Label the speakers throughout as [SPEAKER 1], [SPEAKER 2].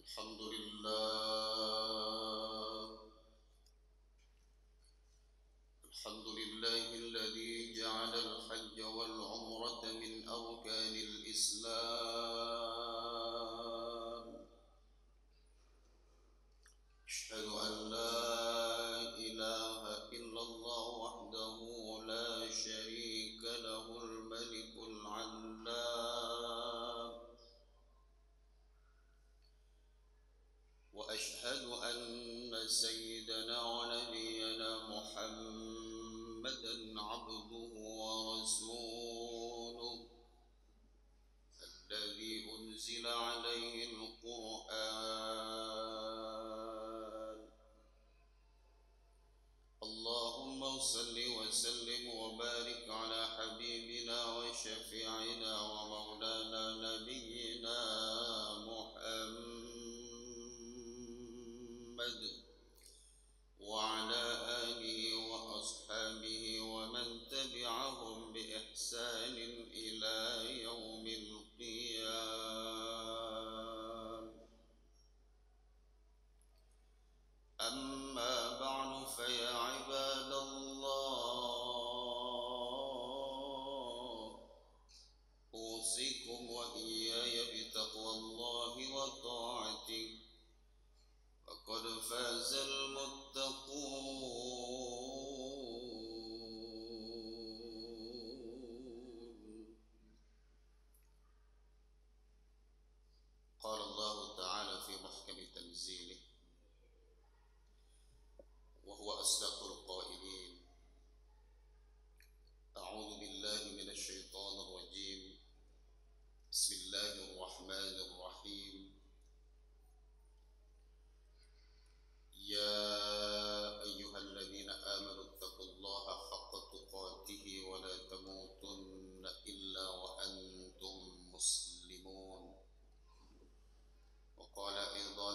[SPEAKER 1] الحمد لله. الحمد لله الذي جعل الحج والعمرة من أركان الإسلام. أشهد أن لا إله إلا الله وحده لا شريك له الملك العلام. وأشهد أن سيدنا ونبينا محمدًا عبده ورسوله الذي أنزل عليه القرآن. اللهم صل وسلم وبارك على حبيبنا وشفيعنا ومولانا نبينا محمد وعلى آله وأصحابه ومن تبعهم بإحسان إلى يوم القيامة. أما بعد فيا عباد الله، أوصيكم وإياي بتقوى الله وطاعته، فقد فاز المتقون. قال الله تعالى في محكم تنزيله وهو أصدق القائلين: أعوذ بالله من الشيطان الرجيم، بسم الله الرحمن الرحيم. يا أيها الذين آمنوا اتقوا الله حق تقاته ولا تموتن إلا وأنتم مسلمون. وقال أيضا: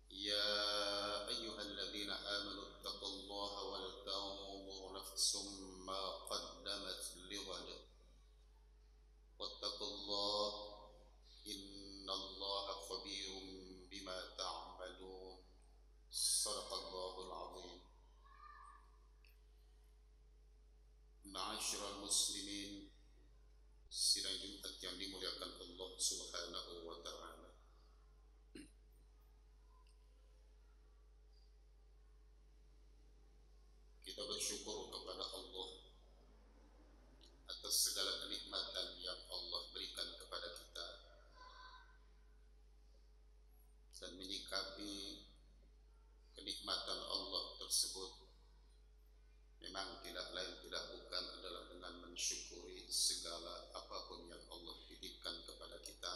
[SPEAKER 1] يا أيها الذين آمنوا اتقوا الله ولتنظر نفس ما قدمت لغد واتقوا الله إن الله خبير بما تعملون. صدق الله العظيم. Ma'asyiral muslimin, sidang Jumat yang dimuliakan Allah Subhanahu wa taala. Kita bersyukur kepada Allah atas segala kenikmatan yang Allah berikan kepada kita, dan menyikapi kenikmatan Allah tersebut memang tidak lain tidak bukan adalah dengan mensyukuri segala apapun yang Allah titipkan kepada kita,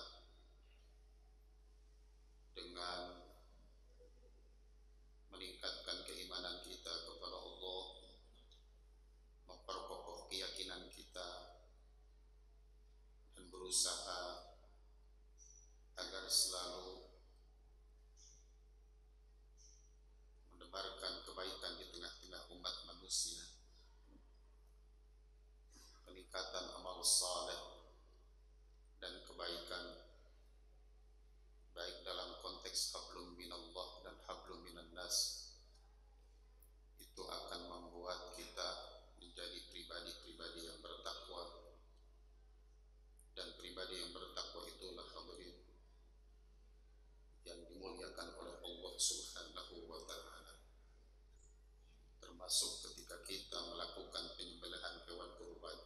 [SPEAKER 1] dengan meningkatkan keimanan kita kepada Allah, memperkokoh keyakinan kita, dan berusaha agar selalu menebarkan kebaikan di tengah-tengah umat manusia, peningkatan amal saleh dan kebaikan, baik dalam konteks hablum minallah dan hablum minan nas, itu akan membuat kita menjadi pribadi-pribadi yang bertakwa. Dan pribadi yang bertakwa itulah hadirin yang dimuliakan oleh Allah Subhanahu wa taala. Termasuk ketika kita melakukan penyembelihan hewan kurban,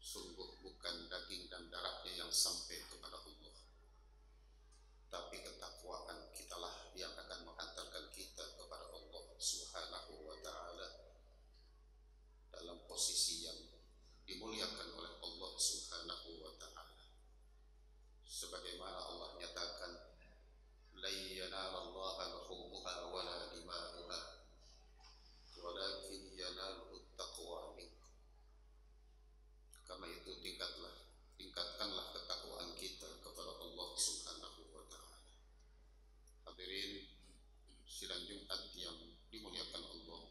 [SPEAKER 1] sungguh bukan daging dan darahnya yang sampai kepada Allah, tapi ketakwaan kitalah yang akan mengantarkan kita kepada Allah Subhanahu wa taala dalam posisi yang dimuliakan oleh Allah Subhanahu wa taala. Sebagaimana Allah nyatakan, la yanalallaha luhumuha wala dima'uha walakin yanaluhu taqwa minkum. Karena itu tingkatkanlah ketakwaan kita kepada Allah Subhanahu wa taala. Hadirin sidang Jumat yang dimuliakan Allah,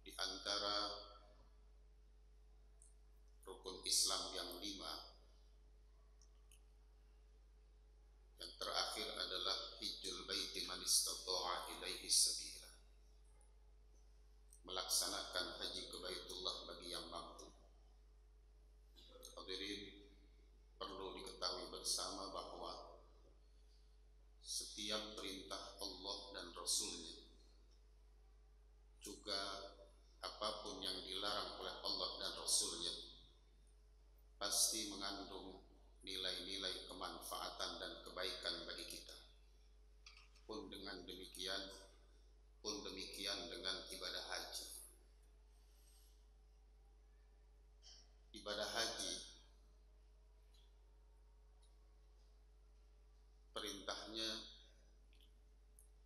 [SPEAKER 1] di antara rukun Islam yang 5. Yang terakhir adalah hijjul baiti man istata'a ilaihi sabila, melaksanakan haji ke Baitullah bagi yang mampu. Hadirin, perlu diketahui bersama bahwa setiap perintah Allah dan Rasul-Nya, juga apapun yang dilarang oleh Allah dan Rasul-Nya, pasti mengandung nilai-nilai kemanfaatan dan kebaikan bagi kita. Pun demikian dengan ibadah haji. Ibadah haji, perintahnya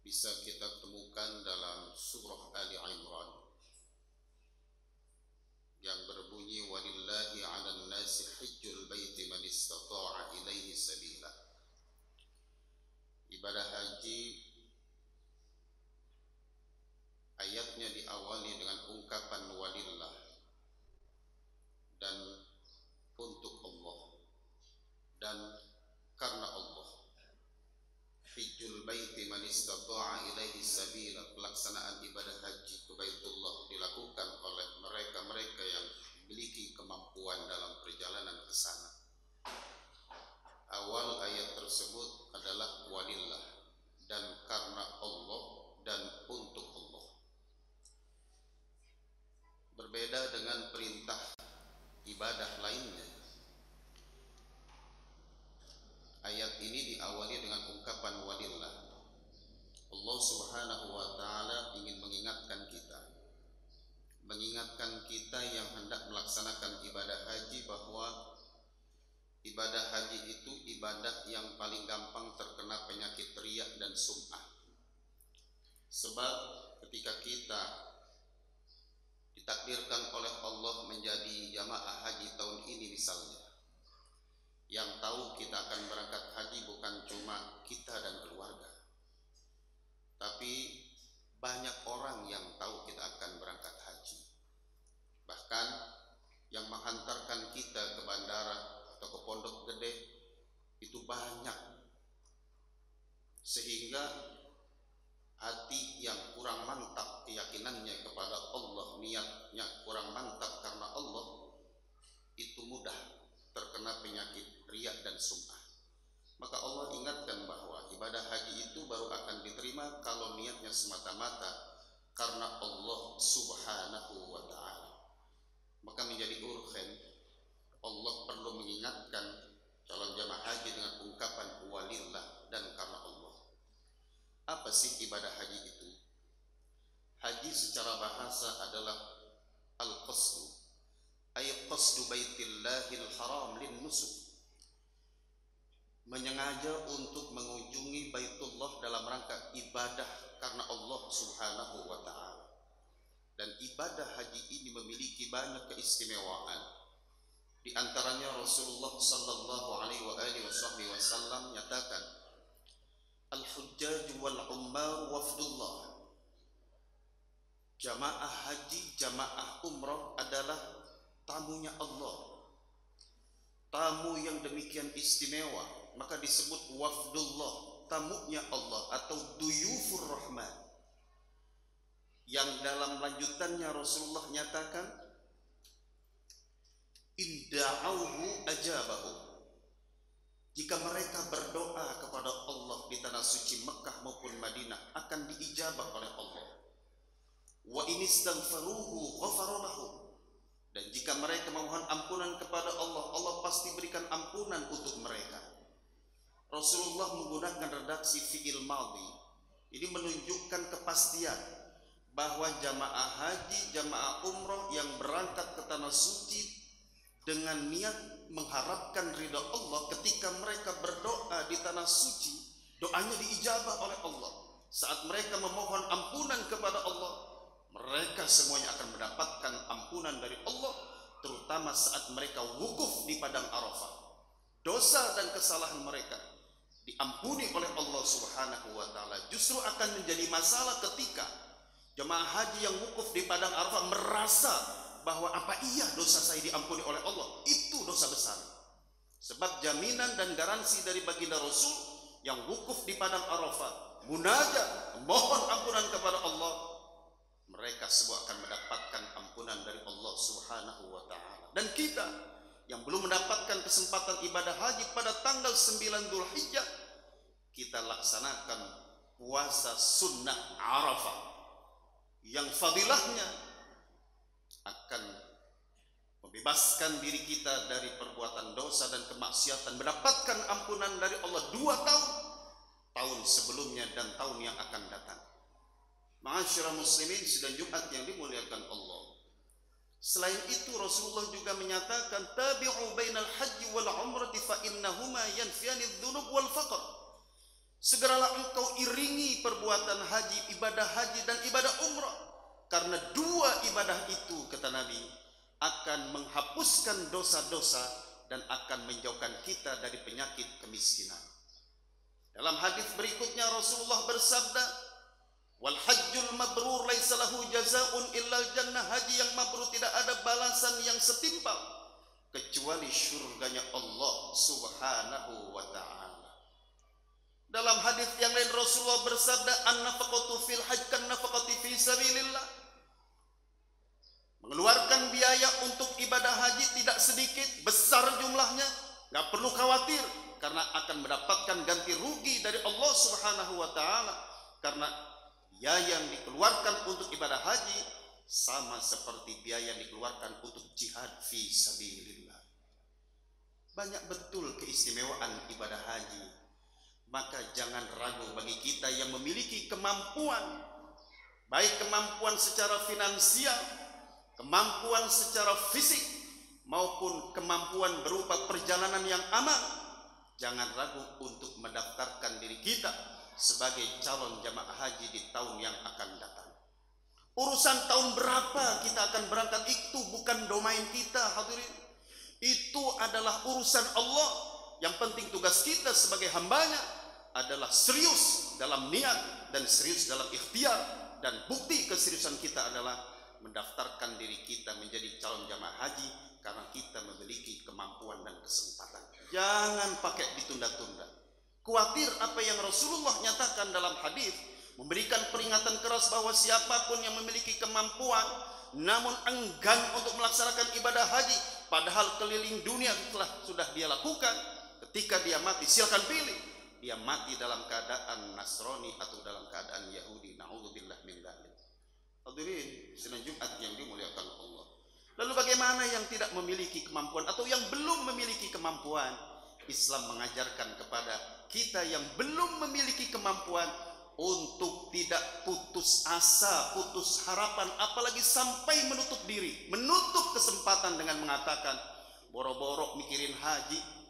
[SPEAKER 1] bisa kita temukan dalam surah Ali Imran yang berbunyi walillahi 'alan nasi hajjul baiti man istata'a ilaihi sabila. Ibadah haji ayatnya diawali dengan ungkapan walillah dan untuk Allah dan karena Allah. Hajjul baiti man istata'a ilaihi sabila, pelaksanaan ibadah haji ke Baitullah dilakukan oleh mereka-mereka yang memiliki kemampuan dalam perjalanan ke sana. Awal ayat tersebut adalah walillah dan karena Allah dan untuk Allah. Berbeda dengan perintah ibadah lainnya, ayat ini diawali dengan ungkapan walillah. Allah Subhanahu wa ta'ala ingin mengingatkan kita yang hendak melaksanakan ibadah haji bahwa ibadah haji itu ibadah yang paling gampang terkena penyakit riya dan sum'ah. Sebab ketika kita ditakdirkan oleh Allah menjadi jamaah haji tahun ini misalnya, yang tahu kita akan berangkat haji bukan cuma kita dan keluarga, tapi banyak orang yang tahu kita akan berangkat haji. Bahkan yang menghantarkan kita ke bandara atau ke Pondok Gede itu banyak, sehingga hati yang kurang mantap keyakinannya kepada Allah, niatnya kurang mantap karena Allah, itu mudah terkena penyakit riya dan sum'ah. Maka Allah ingatkan bahwa ibadah haji itu baru akan diterima kalau niatnya semata-mata karena Allah Subhanahu wa ta'ala. Maka menjadi urgen, Allah perlu mengingatkan calon jamaah haji dengan ungkapan walillah dan karena Allah. Apa sih ibadah haji itu? Haji secara bahasa adalah al-qasdu, ay qasdu baitillahil haram lin nusuk, menyengaja untuk mengunjungi Baitullah dalam rangka ibadah karena Allah Subhanahu wa ta'ala. Dan ibadah haji ini memiliki banyak keistimewaan. Di antaranya Rasulullah sallallahu alaihi wasallam nyatakan, al-hujjaj wal ummar wafdullah. Jamaah haji, jamaah umrah adalah tamunya Allah, tamu yang demikian istimewa, maka disebut wafdullah, tamunya Allah atau duyufur rahman. Yang dalam lanjutannya Rasulullah nyatakan, inda'auhu ajabahu, jika mereka berdoa kepada Allah di tanah suci Mekah maupun Madinah akan diijabah oleh Allah. Wa inistaghfaruhu ghafara lahum, dan jika mereka memohon ampunan kepada Allah, Allah pasti berikan ampunan untuk mereka. Rasulullah menggunakan redaksi fi'il madhi. Ini menunjukkan kepastian bahwa jamaah haji, jamaah umrah yang berangkat ke tanah suci dengan niat mengharapkan ridha Allah, ketika mereka berdoa di tanah suci, doanya diijabah oleh Allah. Saat mereka memohon ampunan kepada Allah, mereka semuanya akan mendapatkan ampunan dari Allah, terutama saat mereka wukuf di padang Arafah. Dosa dan kesalahan mereka diampuni oleh Allah Subhanahu wa ta'ala. Justru akan menjadi masalah ketika jemaah haji yang wukuf di padang Arafah merasa bahwa apa iya dosa saya diampuni oleh Allah? Itu dosa besar. Sebab jaminan dan garansi dari baginda Rasul yang wukuf di padang Arafah, munajat, mohon ampunan kepada Allah, mereka semua akan mendapatkan ampunan dari Allah Subhanahu wa taala. Dan kita yang belum mendapatkan kesempatan ibadah haji pada tanggal 9 Dzulhijjah, kita laksanakan puasa sunnah Arafah yang fadilahnya akan membebaskan diri kita dari perbuatan dosa dan kemaksiatan, mendapatkan ampunan dari Allah 2 tahun sebelumnya dan tahun yang akan datang. Ma'asyiral muslimin sidang Jumat yang dimuliakan Allah. Selain itu Rasulullah juga menyatakan tabi'u bainal haji wal umrati fa innahuma yanfiyani dzunub wal faqr. Segeralah engkau iringi perbuatan haji, ibadah haji dan ibadah umrah, karena 2 ibadah itu, kata Nabi, akan menghapuskan dosa-dosa dan akan menjauhkan kita dari penyakit kemiskinan. Dalam hadis berikutnya Rasulullah bersabda, wal hajjul mabrur laisa lahu jazaa'un illal jannah. Haji yang mabrur tidak ada balasan yang setimpal kecuali surganya Allah Subhanahu wa ta'ala. Dalam hadis yang lain Rasulullah bersabda, an-nafaqatu fil hajj kan nafaqati fi sabilillah. Mengeluarkan biaya untuk ibadah haji tidak sedikit, besar jumlahnya, nggak perlu khawatir karena akan mendapatkan ganti rugi dari Allah Subhanahu wa taala, karena biaya yang dikeluarkan untuk ibadah haji sama seperti biaya yang dikeluarkan untuk jihad fi sabilillah. Banyak betul keistimewaan ibadah haji. Maka jangan ragu bagi kita yang memiliki kemampuan, baik kemampuan secara finansial, kemampuan secara fisik, maupun kemampuan berupa perjalanan yang aman. Jangan ragu untuk mendaftarkan diri kita sebagai calon jamaah haji di tahun yang akan datang. Urusan tahun berapa kita akan berangkat itu bukan domain kita, hadirin. Itu adalah urusan Allah. Yang penting tugas kita sebagai hambanya adalah serius dalam niat dan serius dalam ikhtiar, dan bukti keseriusan kita adalah mendaftarkan diri kita menjadi calon jamaah haji karena kita memiliki kemampuan dan kesempatan. Jangan pakai ditunda-tunda. Khawatir apa yang Rasulullah nyatakan dalam hadis, memberikan peringatan keras bahwa siapapun yang memiliki kemampuan namun enggan untuk melaksanakan ibadah haji, padahal keliling dunia sudah dia lakukan, ketika dia mati silakan pilih. Dia mati dalam keadaan Nasrani atau dalam keadaan Yahudi. Na'udzubillah min dzalik. Hadirin sidang Jumat yang dimuliakan Allah. Lalu bagaimana yang tidak memiliki kemampuan atau yang belum memiliki kemampuan? Islam mengajarkan kepada kita yang belum memiliki kemampuan untuk tidak putus asa, putus harapan, apalagi sampai menutup diri, menutup kesempatan dengan mengatakan boro-boro mikirin haji,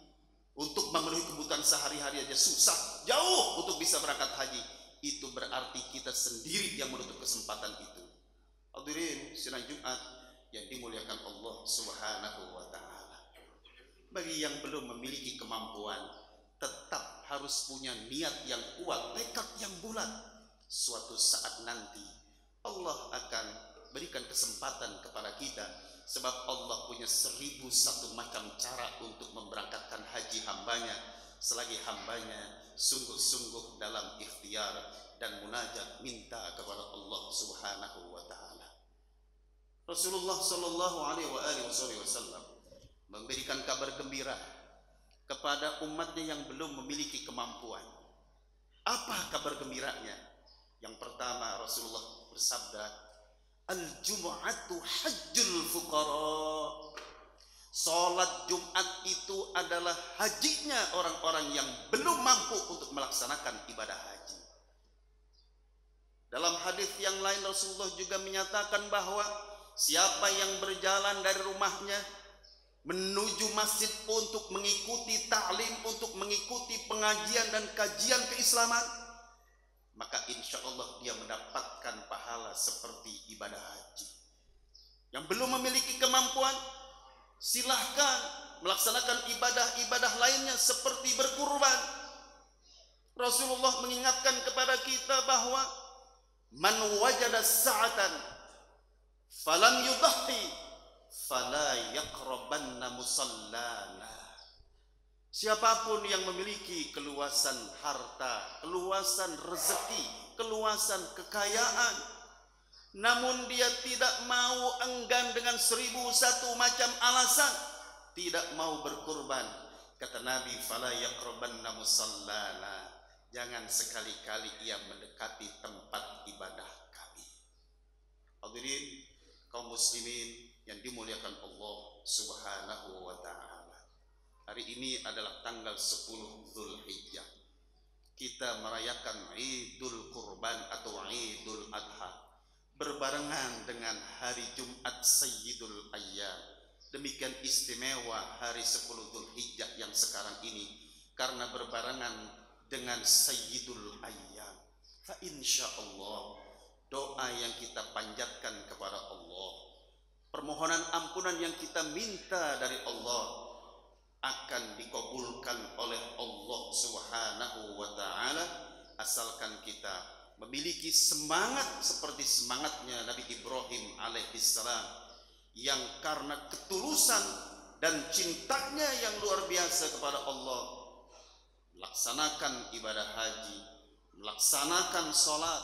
[SPEAKER 1] untuk memenuhi kebutuhan sehari-hari aja susah, jauh untuk bisa berangkat haji. Itu berarti kita sendiri yang menutup kesempatan itu. Hadirin sidang Jumat yang dimuliakan Allah Subhanahu wa taala. Bagi yang belum memiliki kemampuan, tetap harus punya niat yang kuat, tekad yang bulat. Suatu saat nanti Allah akan berikan kesempatan kepada kita, sebab Allah punya 1001 macam cara untuk memberangkatkan haji hambanya, selagi hambanya sungguh-sungguh dalam ikhtiar dan munajat minta kepada Allah Subhanahu wa taala. Rasulullah sallallahu alaihi wasallam memberikan kabar gembira kepada umatnya yang belum memiliki kemampuan. Apa kabar gembiranya? Yang pertama, Rasulullah bersabda, al-jum'atu hajjul fuqara. Salat Jumat itu adalah hajinya orang-orang yang belum mampu untuk melaksanakan ibadah haji. Dalam hadis yang lain Rasulullah juga menyatakan bahwa siapa yang berjalan dari rumahnya menuju masjid untuk mengikuti ta'lim, untuk mengikuti pengajian dan kajian keislaman, maka insya Allah dia mendapatkan pahala seperti ibadah haji. Yang belum memiliki kemampuan, silahkan melaksanakan ibadah-ibadah lainnya seperti berkurban. Rasulullah mengingatkan kepada kita bahwa man wajada sa'atan falam yudahhi
[SPEAKER 2] fala yaqrabanna musallana. Siapapun yang memiliki keluasan harta, keluasan rezeki, keluasan kekayaan, namun dia tidak mau, enggan dengan 1001 macam alasan, tidak mau berkurban, kata Nabi, fala yaqrabanna musallana, jangan sekali-kali ia mendekati tempat ibadah kami. Hadirin kaum muslimin yang dimuliakan Allah Subhanahu wa ta'ala, hari ini adalah tanggal 10 Zulhijjah. Kita merayakan Idul Kurban atau Idul Adha, berbarengan dengan hari Jumat Sayyidul Ayyam. Demikian istimewa hari 10 Zulhijjah yang sekarang ini, karena berbarengan dengan Sayyidul Ayyam. Fa insyaallah, doa yang kita panjatkan kepada Allah, permohonan ampunan yang kita minta dari Allah, akan dikabulkan oleh Allah Subhanahu wa ta'ala, asalkan kita memiliki semangat seperti semangatnya Nabi Ibrahim alaihissalam, yang karena ketulusan dan cintanya yang luar biasa kepada Allah, melaksanakan ibadah haji, melaksanakan sholat,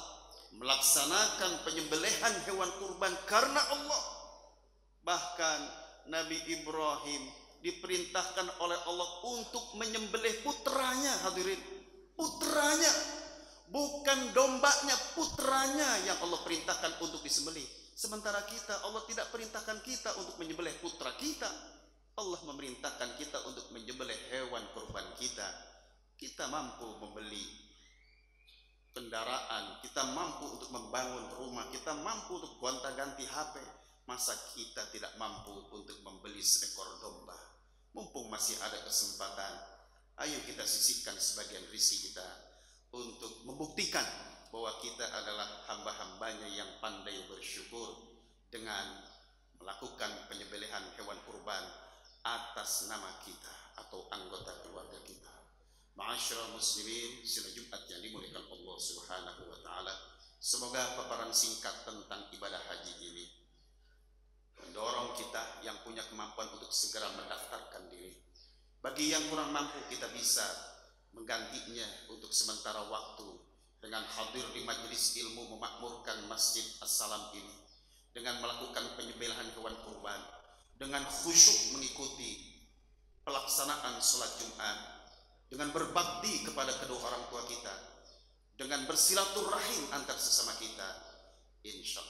[SPEAKER 2] melaksanakan penyembelihan hewan kurban karena Allah. Bahkan Nabi Ibrahim diperintahkan oleh Allah untuk menyembelih putranya. Hadirin, putranya, bukan dombanya, putranya yang Allah perintahkan untuk disembelih. Sementara kita, Allah tidak perintahkan kita untuk menyembelih putra kita. Allah memerintahkan kita untuk menyembelih hewan kurban kita. Kita mampu membeli kendaraan, kita mampu untuk membangun rumah, kita mampu untuk gonta-ganti HP. Masa kita tidak mampu untuk membeli seekor domba? Mumpung masih ada kesempatan, ayo kita sisihkan sebagian rezeki kita untuk membuktikan bahwa kita adalah hamba-hambanya yang pandai bersyukur dengan melakukan penyembelihan hewan kurban atas nama kita atau anggota keluarga kita. Ma'asyiral muslimin, sidang Jumat yang dimuliakan Allah Subhanahu wa ta'ala, semoga paparan singkat tentang ibadah haji ini mendorong kita yang punya kemampuan untuk segera mendaftarkan diri. Bagi yang kurang mampu, kita bisa menggantinya untuk sementara waktu dengan hadir di majelis ilmu memakmurkan Masjid As-Salam ini, dengan melakukan penyembelihan hewan kurban, dengan khusyuk mengikuti pelaksanaan sholat Jumat, dengan berbakti kepada kedua orang tua kita, dengan bersilaturahim antar sesama kita. Insya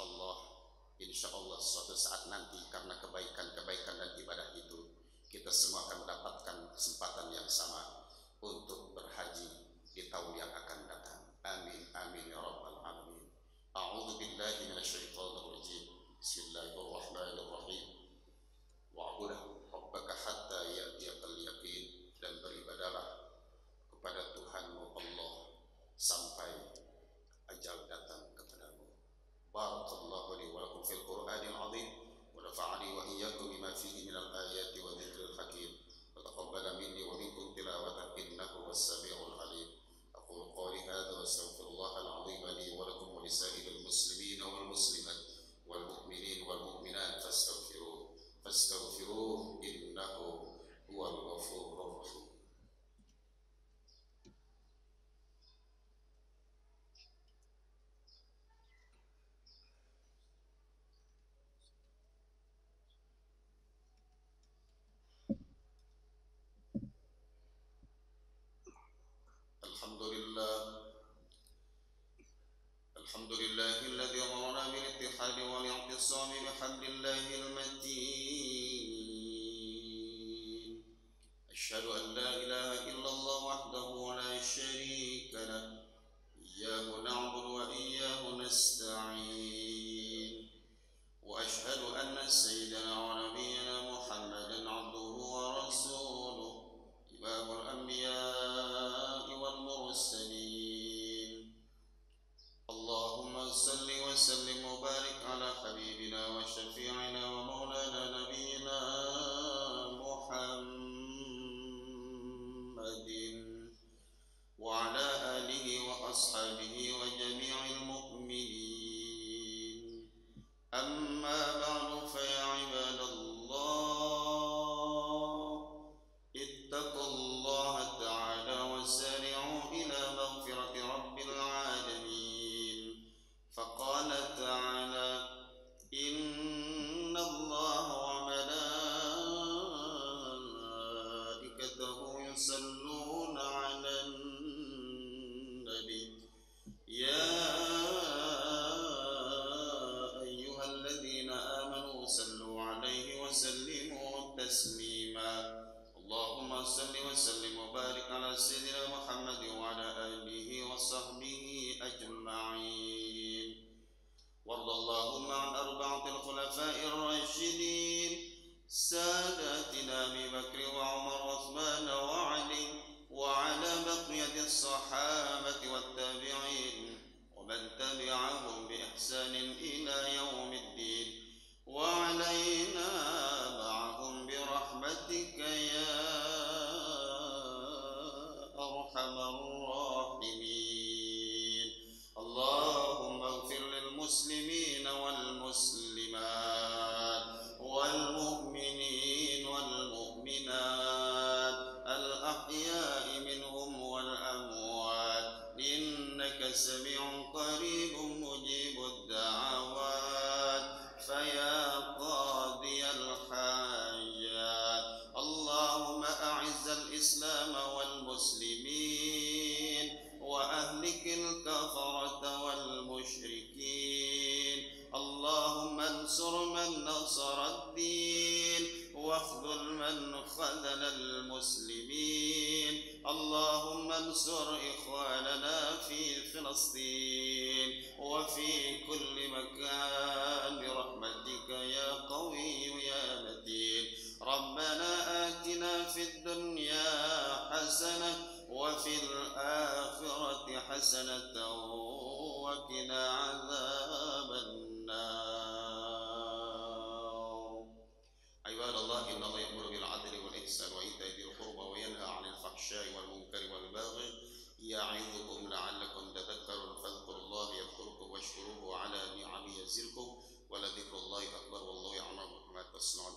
[SPEAKER 2] Allah suatu saat nanti, karena kebaikan-kebaikan dan ibadah itu, kita semua akan mendapatkan kesempatan yang sama untuk berhaji di tahun yang akan datang. Amin amin ya rabbal alamin. A'udzu billahi minasyaitonir rajim. Bismillahirrahmanirrahim. Wa'budu rabbaka hatta ya'tiyakal yaqin, dan beribadahlah kepada Tuhanmu Allah sampai ajal datang kepadamu. Barakallahu li wa lakum fil Qur'anil azim, wa nafa'ani wa iyyakum bima fihi minal ayati wa dzikril hakim, wa taqabbala minni wa minkum tilawatan innahu was-sami'ul alim. Aqulu qawli hadza wa astaghfirullahal azim li wa lakum wa lisa'iril muslimin wal muslimat wal mu'minin wal mu'minat fastaghfiruh innahu huwal ghafurur rahim. Alhamdulillahilladzi amarna bil ittihadi wal i'tisami bihablillahil matin. Asyhadu an la ilaha illallah wahdahu la syarika lah. Iyyahu na'budu wa iyyahu nasta'in. Wa asyhadu anna sayyidana wa nabiyyana Muhammadan 'abduhu wa rasuluh, imamul anbiya'i wal mursalin. Allahumma salli wa sallim wa barik ala habibina wa syafi'ina wa maulana nabiyyina Muhammadin wa ala alihi wa ashabihi wa jami'il mu'minin. Amma ba'du fa ya ibadallah, تسليما اللهم صل وسلم وبارك على سيدنا محمد وعلى آله وصحبه أجمعين وارض اللهم عن أربعة الخلفاء الراشدين ساداتنا أبي بكر وعمر وعثمان وعلي وعلى بقية الصحابة والتابعين ومن تبعهم بإحسان إلى يوم الدين وعلينا معهم برحمتك يا أرحم الراحمين اللهم اغفر للمسلمين والمسلمات والمؤمنين والمؤمنات الأحياء منهم والأموات إنك سميع قريب مجيب الدعوات فيا قاضي الحاجات اللهم أعز الإسلام والمسلمين وأهلك الكفرة والمشركين اللهم انصر من نصر الدين واخذل من خذل المسلمين اللهم انصر إخواننا في فلسطين وفي كل مكان برحمتك يا قوي يا متين ربنا آتنا في الدنيا حسنة وفي الآخرة حسنة وقنا عذاب النار عباد الله إن الله يأمر بالعدل والإحسان وإيتاء ذي القربى وينهى عن الفحشاء والمنكر والبغي يعظكم لعلكم تذكرون فاذكروا الله يذكركم واشكروه على نعمه يزدكم ولذكر الله أكبر والله يعلم ما تصنعون